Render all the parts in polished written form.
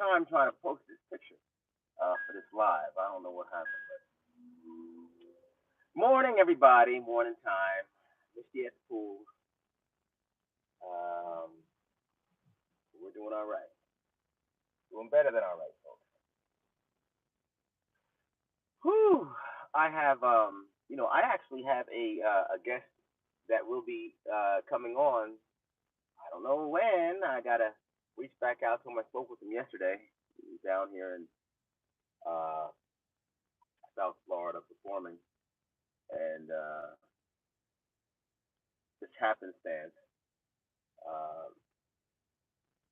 time trying to post this picture for this live. I don't know what happened, but morning, everybody. Morning time. Misty at the pool. Um, we're doing all right. Doing better than all right, folks. Whew. I have, I actually have a guest that will be coming on. I don't know when. I gotta reach back out to him. I spoke with him yesterday. He's down here in uh, South Florida performing, and just happenstance, uh,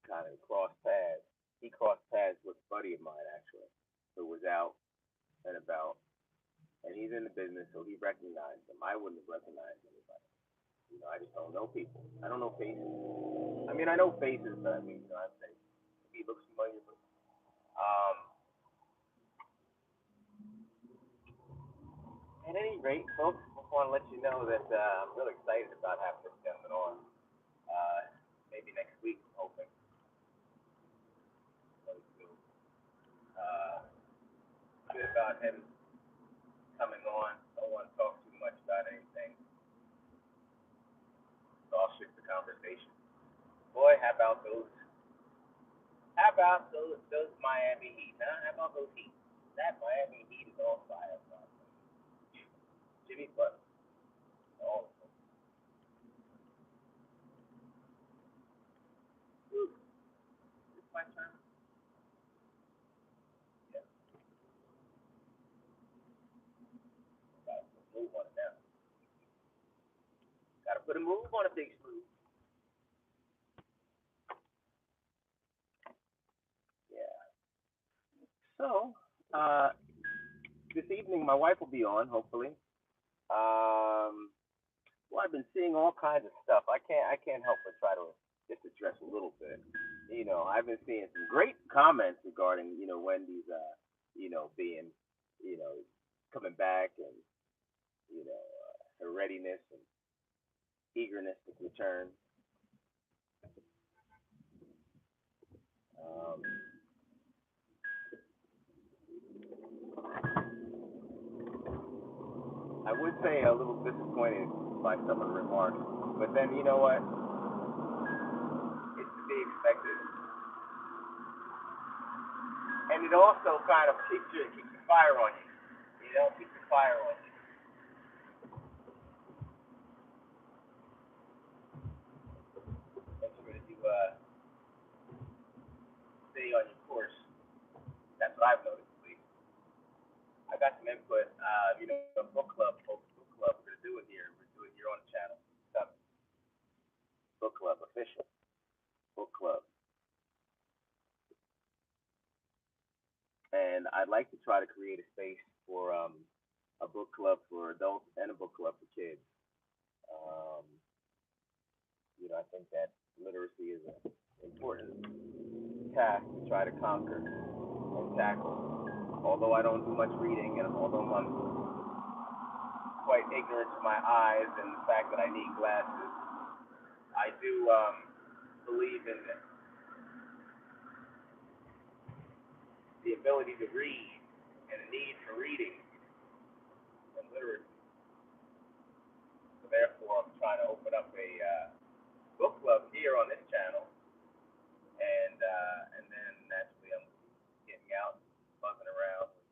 kind of crossed paths. He crossed paths with a buddy of mine actually, who was out and about, and he's in the business, so he recognized him. I wouldn't have recognized anybody. I just don't know people. I don't know faces. I mean, I know faces, but I mean, I'm saying he looks familiar. But um, at any rate, folks, I just want to let you know that I'm really excited about having this gentleman on. Uh, Maybe next week, I'm hoping. Uh, Good about him coming on. Don't want to talk too much about anything. It's all shift the conversation. Boy, how about those? How about those Miami Heat? Huh? How about those Heat? That Miami Heat is on fire. Jimmy Butler. Oh, it's my turn. Yeah, gotta put a move on it now. Gotta put a move on a big smooth. Yeah. So, this evening my wife will be on, hopefully. Um, well, I've been seeing all kinds of stuff. I can't help but try to just address a little bit. I've been seeing some great comments regarding, Wendy's, being, you know, coming back and, her readiness and eagerness to return. Um, I would say a little disappointed by some of the remarks, but then you know what? It's to be expected, and it also kind of keeps the fire on you. Keeps the fire on you. Make sure that you stay on your course. That's what I've noticed. At least. I got some input. Book club, folks. Book club. We're gonna do it here. We're gonna do it here on the channel. Stuff. Book club official. Book club, and I'd like to try to create a space for a book club for adults and a book club for kids. Um, I think that literacy is an important task to try to conquer and tackle. Although I don't do much reading, and although I'm quite ignorant to my eyes and the fact that I need glasses, I do believe in the ability to read and the need for reading and literacy. So therefore, I'm trying to open up a book club here on this channel, and then naturally I'm getting out, buzzing around with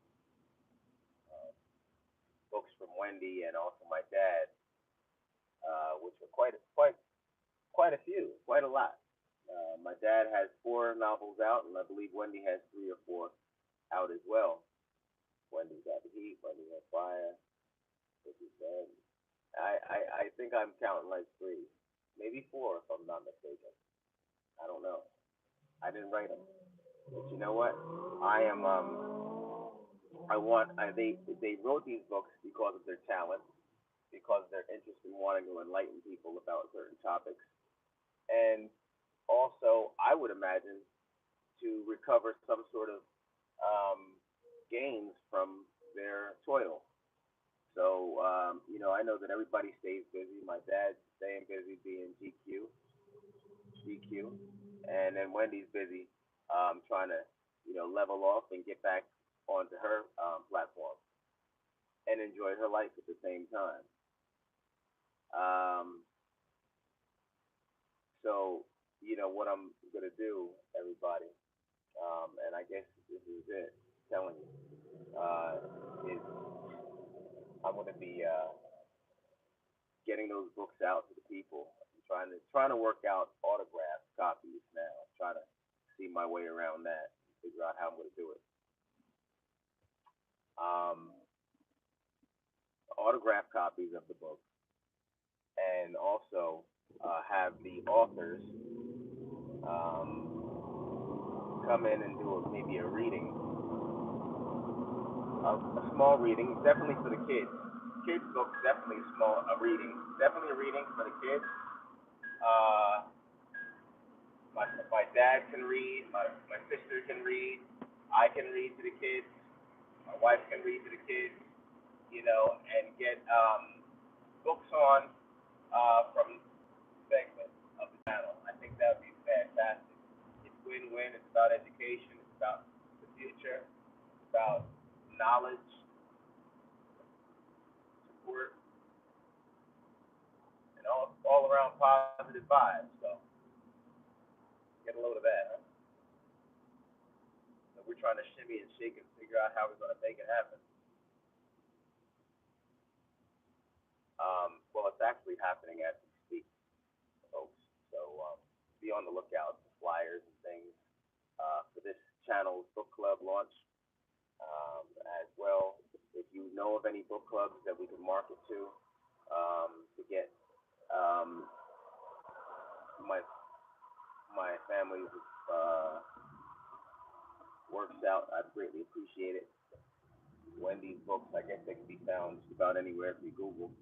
books from Wendy and also my dad, which are quite a few, quite a lot. My dad has 4 novels out, and I believe Wendy has 3 or 4 out as well. Wendy's got the heat, Wendy has fire. This is dead. I think I'm counting like 3, maybe 4 if I'm not mistaken. I don't know. I didn't write them, but you know what? I am they wrote these books because of their talent, because of their interest in wanting to enlighten people about certain topics, and also I would imagine to recover some sort of gains from their toil. So I know that everybody stays busy. My dad's staying busy being GQ, and then Wendy's busy trying to level off and get back onto her platform and enjoy her life at the same time. Um, so, what I'm gonna do, everybody, and I guess this is it. Telling you, is I'm gonna be getting those books out to the people. I'm trying to work out autograph copies now. Trying to see my way around that. Figure out how I'm gonna do it. Um, autograph copies of the book, and also have the authors um, come in and do maybe a reading, a small reading, definitely for the kids. Kids books, definitely small, a reading, definitely a reading for the kids. Uh, my dad can read, my sister can read, I can read to the kids, my wife can read to the kids, and get books on from segment of the channel. I think that would be fantastic. It's win-win. It's about education. It's about the future. It's about knowledge, support, and all around positive vibes. So get a load of that. Huh? So we're trying to shimmy and shake and figure out how we're going to make it happen. Well, it's actually happening as we speak, folks. So be on the lookout for flyers and things for this channel's book club launch. As well, if you know of any book clubs that we can market to get my family's works out, I'd greatly appreciate it. Wendy's books, I guess they can be found just about anywhere if you Google.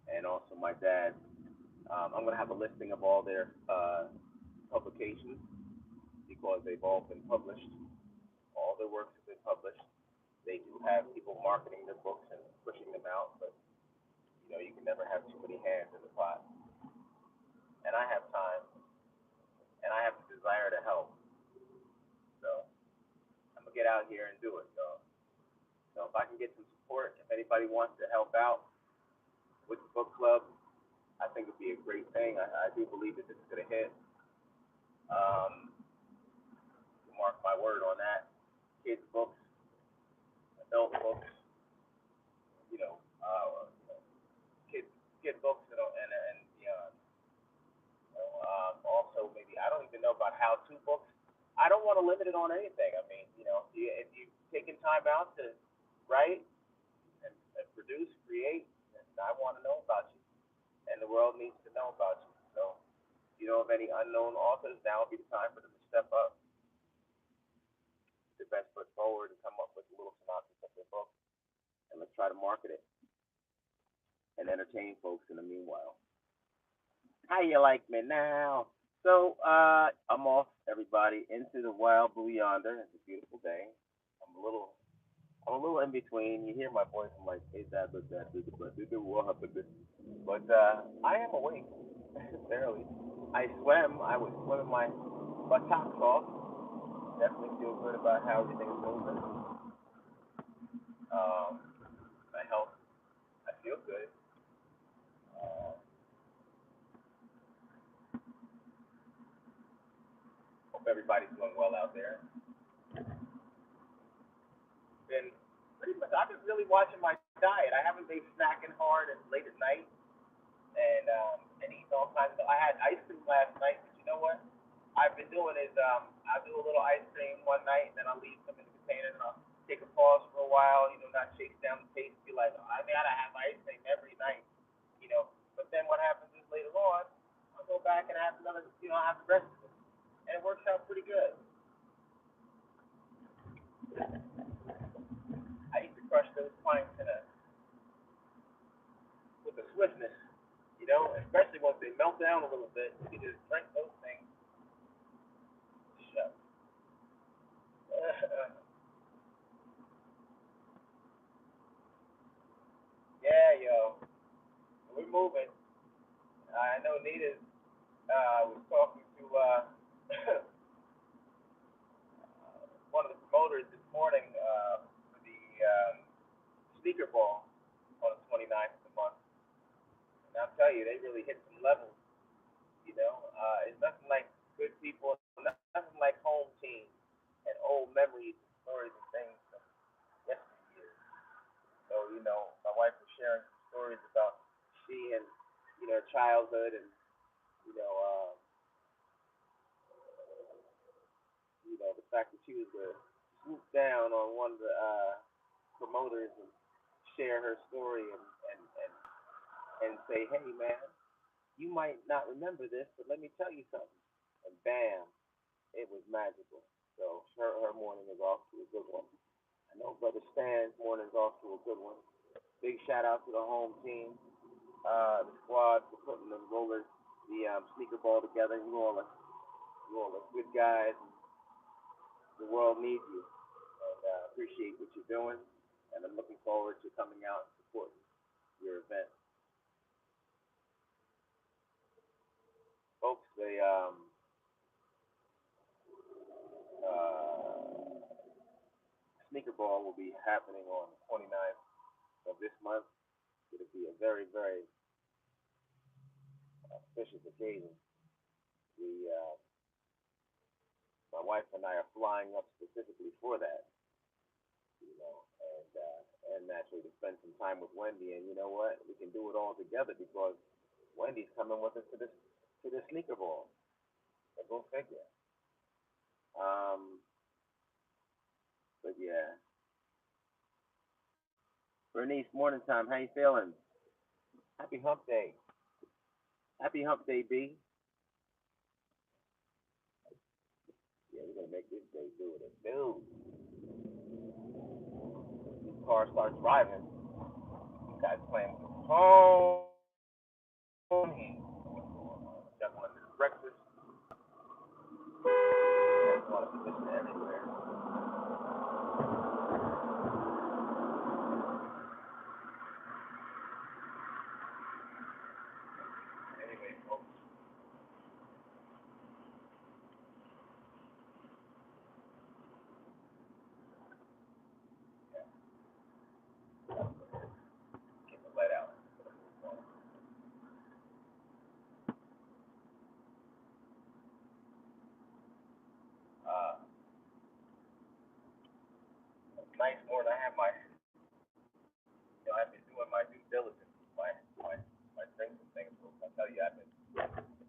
And also my dad. I'm gonna have a listing of all their publications because they've all been published. All their works have been published. They do have people marketing their books and pushing them out, but you can never have too many hands in the pot. And I have time, and I have the desire to help. So I'm gonna get out here and do it. So if I can get some support, if anybody wants to help out with the book club, I think it'd be a great thing. I do believe that this is gonna hit. Um, Mark my word on that. Kids books, adult books, you know, uh, kid books and beyond. Also, maybe I don't even know about how-to books. I don't want to limit it on anything. I mean, if you've taken time out to write and produce, create, and I want to know about you, and the world needs to know about you. So, if you know of any unknown authors, now would be the time for them to step up, put their best foot forward, and come up with a little synopsis of their book, and let's try to market it and entertain folks in the meanwhile. How you like me now? So I'm off, everybody, into the wild blue yonder. It's a beautiful day. I'm a little in between. You hear my voice. I'm like, hey, that, but what happened? But I am awake, barely. I swam. I was swimming my buttocks off. Definitely feel good about how everything is moving. My health, I feel good. Uh, Hope everybody's doing well out there. Been pretty much. I've been really watching my diet. I haven't been snacking hard and late at night and eating all kinds of. I had ice cream last night, but you know what? I've been doing is I'll do a little ice cream one night and then I'll leave some in the container and I'll take a pause for a while. Not chase down the taste. Be like, I gotta have ice cream every night. But then what happens is later on, I'll go back and have another. Have the rest of it, and it works out pretty good. I used to crush those pints with a swiftness, especially once they melt down a little bit. You can just drink those things. Shut. Yeah, yo, we're moving. I know Nita was talking to one of the promoters morning for the sneaker ball on the 29th of the month. And I'll tell you, they really hit some levels. It's nothing like good people, nothing like home team and old memories and stories and things from yesteryear. So, my wife was sharing some stories about she and, childhood and, you know, uh, the fact that she was to swoop down on one of the promoters and share her story and say, hey, man, you might not remember this, but let me tell you something. And bam, it was magical. So her morning is off to a good one. I know Brother Stan's morning is off to a good one. Big shout out to the home team, the squad for putting the rollers, the sneaker ball together. You all are good guys. The world needs you, and appreciate what you're doing. And I'm looking forward to coming out and supporting your event, folks. The uh, sneaker ball will be happening on the 29th of this month. It'll be a very, very auspicious occasion. We, my wife and I are flying up specifically for that, and naturally to spend some time with Wendy. And you know what? We can do it all together because Wendy's coming with us to the sneaker ball. So go figure. Um, but yeah, Bernice, morning time. How you feeling? Happy Hump Day. Happy Hump Day, B. Yeah, we're gonna make this day do what it do. This car starts driving. You guys playing with the phone. Just want to breakfast. Just want to listen everywhere. Anyway, folks, get the let out. Uh, nice morning. I've been doing my due diligence, my strengths and things. Folks. I tell you, I've been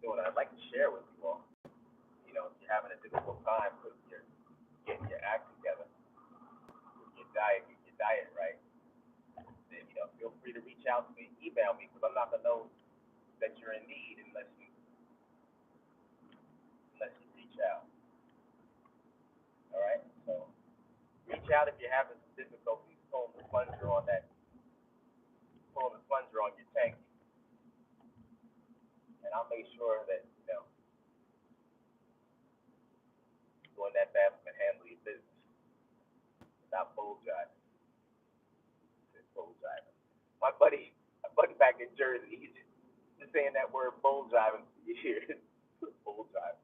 doing. I'd like to share with you all. If you're having a difficult time with your getting your act together, with your diet right, then feel free to reach out to me, email me, because I'm not gonna know that you're in need unless you reach out. All right, so reach out if you're having some difficulties pulling the plunger on your tank, and I'll make sure that you go in that bathroom and handle your business without bull driving. Bull driving. My buddy back in Jersey, he's just saying that word bull driving for years. Bull driving.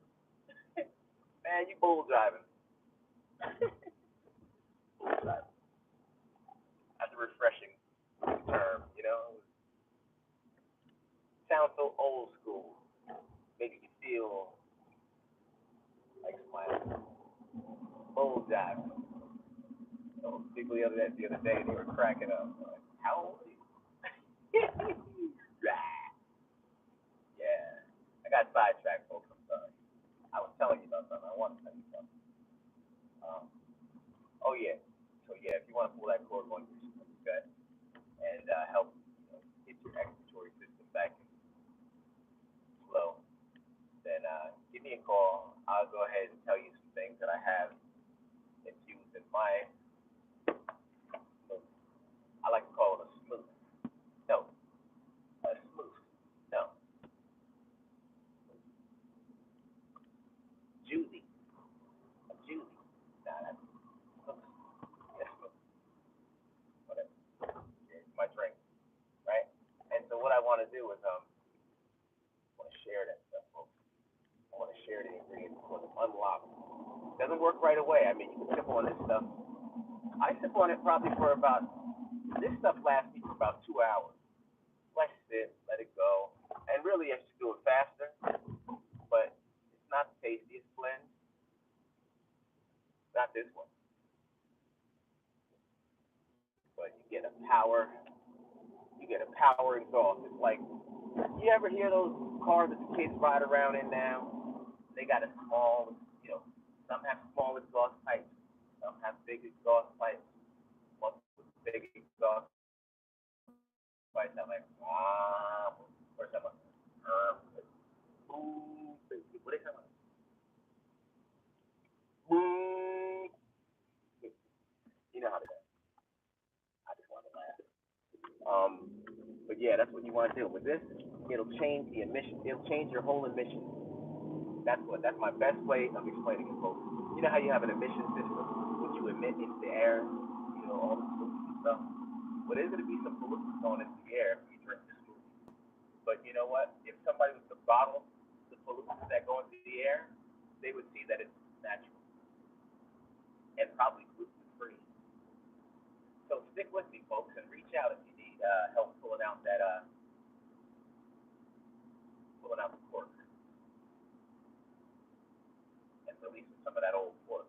Man, you bull driving. Bull driving. That's a refreshing term. Sounds so old school. Makes you feel like smiling. Bull driving. People the other day they were cracking up. Like, how old are you? Yeah. I got sidetracked, folks. I'm sorry. I was telling you about something. I want to tell you something. Um, oh yeah. So yeah, if you want to pull that cord going through your gut and help get your excretory system back in flow, then give me a call. I'll go ahead and tell you some things that I have infused in my smooth. I like to call it a smooth. No, a smooth. No, juicy. A juicy. Nah, that's smooth. Yes, smooth. Whatever. Yeah, it's my drink, right? And so what I want to do is want to share that stuff, folks. I want to share the ingredients. I want to unlock. It doesn't work right away. I mean, you can sip on this stuff I sip on it probably for about, this stuff lasts me for about 2 hours. Let it sit, let it go. And really, I should do it faster, but it's not the tastiest blend. Not this one, but you get a power exhaust. It's like, you ever hear those cars that the kids ride around in now? They got a small, some have small exhaust pipes, some have big exhaust pipes. One with big exhaust pipes, I'm like, or some, boom, what is that? Boom. You know how to do. I just want to laugh. Um, but yeah, that's what you want to do. With this, it'll change the emission. It'll change your whole emission. That's my best way of explaining it, folks. You know how you have an emission system, what you emit into the air, all the pollutants and stuff. Well, there's going to be some pollutants going into the air if you drink this smoothie. But you know what? If somebody was to bottle the pollutants that go into the air, they would see that it's natural and probably gluten free. So stick with me, folks, and reach out if you need help pulling out the cork and releasing some of that old pork.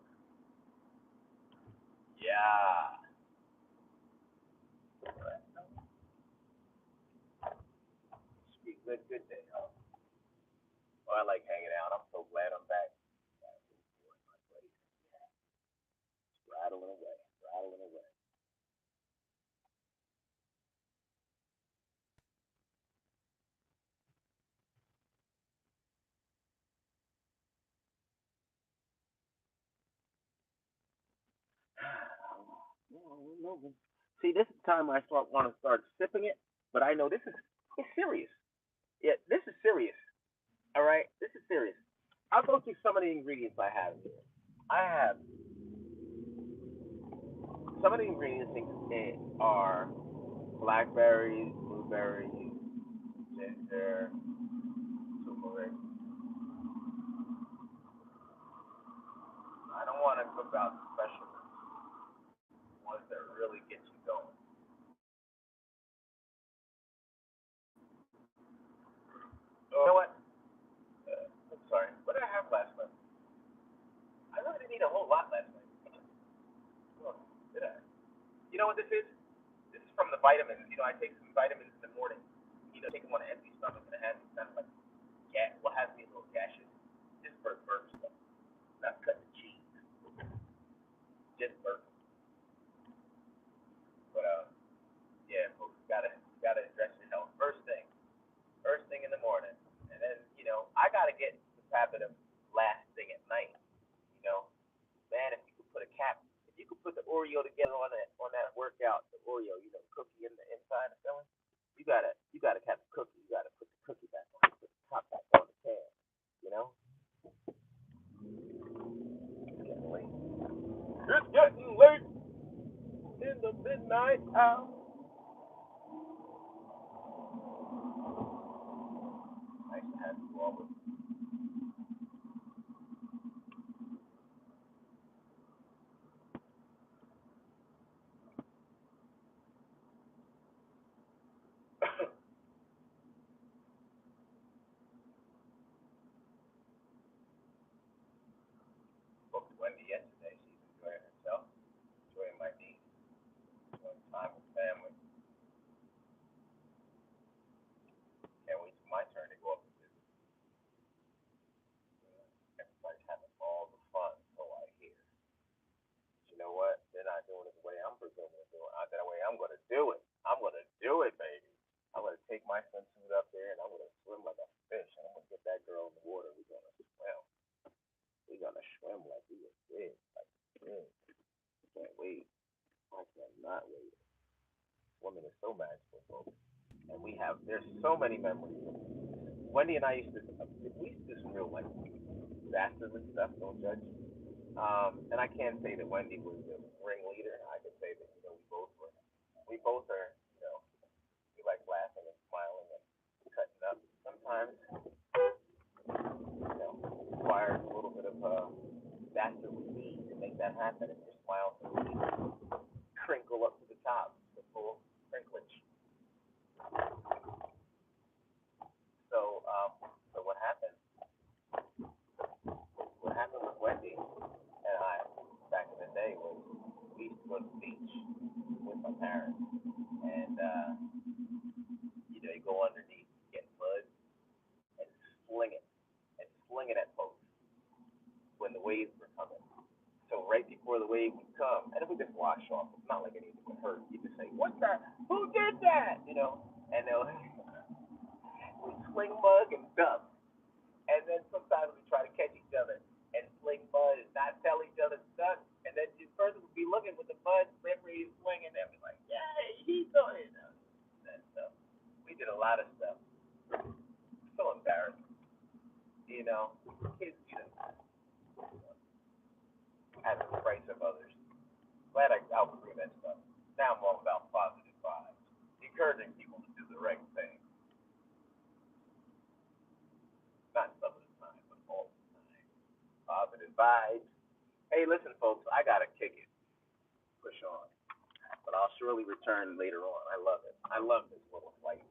Yeah. Good day, huh? Well, I like hanging out. I'm so glad I'm back. Rattling away, rattling away. See, this is the time I want to start sipping it, but I know this is it's serious. Yeah, this is serious. All right, this is serious. I'll go through some of the ingredients I have here. I have some of the ingredients are blackberries, blueberries, ginger, turmeric. I don't want to cook out the special ones that really get you going. You know what? I'm sorry. What did I have last night? I really didn't eat a whole lot last night. Oh, did I? You know what this is? This is from the vitamins. I take some vitamins in the morning. Take them on an empty stomach, and it has me kind of like has me a little gaseous. Just burp stuff. Not cutting the cheese. Just burp. But yeah, folks, gotta address your health first thing in the morning, and then I gotta get the habit of last thing at night. You know, man, if you could put a cap, if you could put the Oreo together on that workout, the Oreo, the cookie in the inside of the filling, you gotta have the cookie. You gotta put the cookie back on, put the top back on the can. You know, it's getting late. It's getting late in the midnight hour. Nice to have you all with Spoke to Wendy yesterday. She's enjoying herself, enjoying my niece, enjoying time with family. Can't wait for my turn to go up and visit. Everybody's having all the fun, so I hear. But you know what? They're not doing it the way I'm presuming to do it. The way I'm gonna do it. I'm gonna do it, baby. I'm gonna take my swimsuit up there and I'm gonna swim like a fish and I'm gonna get that girl in the water. We're gonna swim. We're gonna swim like we were big, like big. Can't wait. I cannot wait. Swimming is so magical, folks. And there's so many memories. Wendy and I used to do some real like dastardly stuff. Don't judge. And I can't say that Wendy was the ringleader. I can say that we both were. We both are. We like laughing and smiling and cutting up. Sometimes requires a little bit of dastardly deed to make that happen. And your smile. go to the beach with my parents, and you go underneath, get mud, and sling it at folks when the waves were coming. So right before the wave would come, and it would just wash off. It's not like anything would hurt. You just say, "What the? Who did that?" And they'll we sling mud and duck, and then sometimes we try to catch each other and sling mud and not tell each other stuff, and then the person would be looking with the mud slippery swinging, and be like, "Yay, he's doing it!" That stuff. We did a lot of stuff. So embarrassing, kids at the price of others. Glad I outgrew that stuff. Now I'm all about positive vibes, encouraging people to do the right thing, not some of the time, but all the time. Positive vibes. Hey, listen, folks, I gotta kick it, push on, but I'll surely return later on. I love it. I love this little light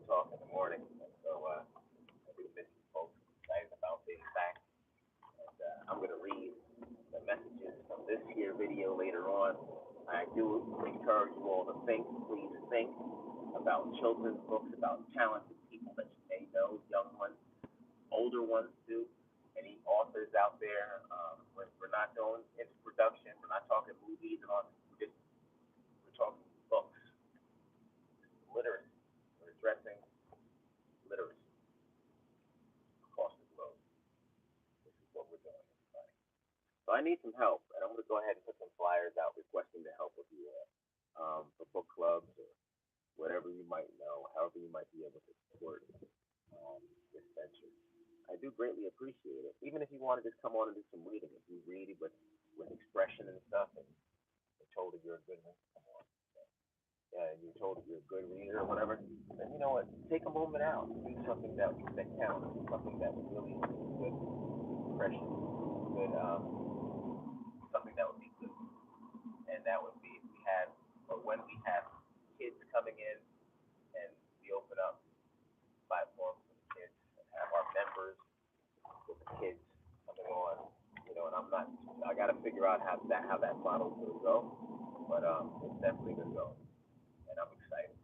talk in the morning. So I do miss you folks. Excited about being back, and I'm gonna read the messages from this here video later on. I do encourage you all to think, please think about children's books, about talented people that you may know, young ones, older ones too. Any authors out there? We're not doing into production. We're not talking movies and all. We're talking books, literacy. We're addressing literacy across the globe. This is what we're doing, everybody. So I need some help, and I'm going to go ahead and put some flyers out requesting the help of you all for book clubs or whatever you might know, however you might be able to support this venture. I do greatly appreciate it. Even if you want to just come on and do some reading, if you read it with expression and stuff, and you're told that you're a good one, come on. Yeah, and you're told that you're a good reader or whatever, then you know what? Take a moment out, do something that counts, something that would really good impression, good something that would be good, and that would be if we have or when we have kids coming in and we open up platforms for the kids and have our members with the kids coming on, and I got to figure out how that model will go, but it's definitely gonna go, and I'm excited.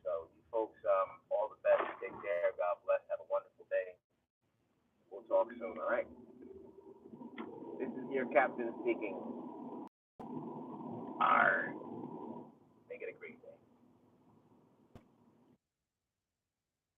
So you folks, all the best. Take care. God bless. Have a wonderful day. We'll talk soon. All right. This is your captain speaking.